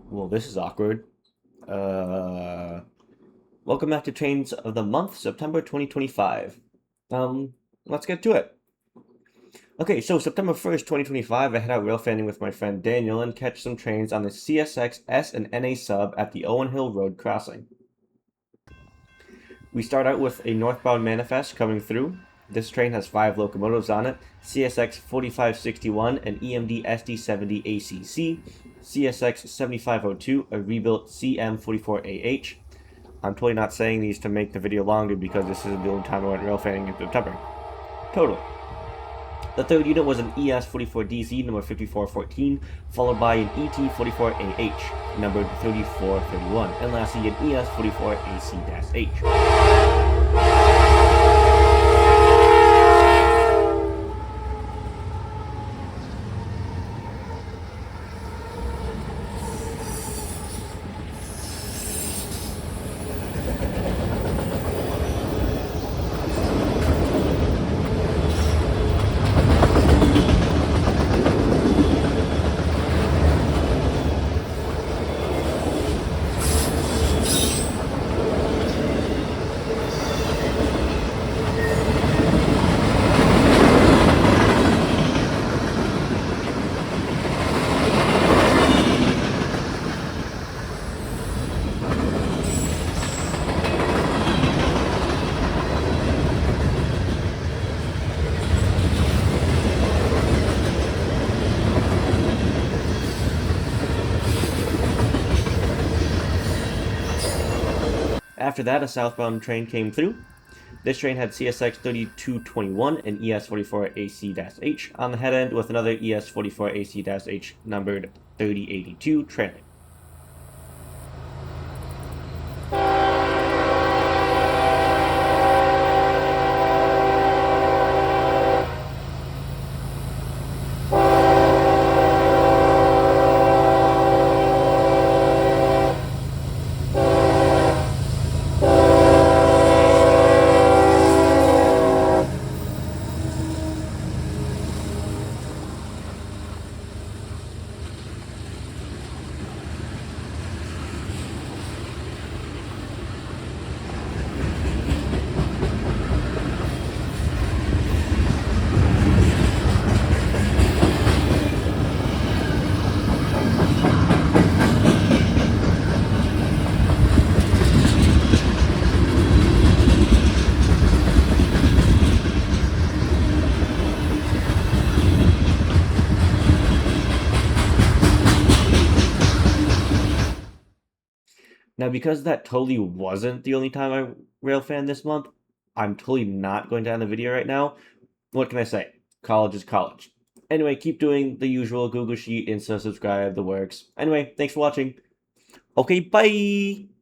Well, this is awkward. Uh, Welcome back to Trains of the Month, September 2025. Let's get to it. Okay, so September 1st, 2025, I head out rail fanning with my friend Daniel and catch some trains on the CSX S and NA sub at the Owen Hill Road crossing. We start out with a northbound manifest coming through. This train has 5 locomotives on it: CSX 4561, an EMD SD70 ACC, CSX 7502, a rebuilt CM44AH. I'm totally not saying these to make the video longer because this isn't the only time I went rail fanning in September. Total. The third unit was an ES44DC number 5414, followed by an ET44AH numbered 3431, and lastly an ES44AC-H. After that, a southbound train came through. This train had CSX 3221 and ES44AC-H on the head end, with another ES44AC-H numbered 3082 trailing. Now, because that totally wasn't the only time I rail fan this month, I'm totally not going to end the video right now. What can I say? College is college. Anyway, keep doing the usual Google Sheet, Insta, subscribe, the works. Anyway, thanks for watching. Okay, bye!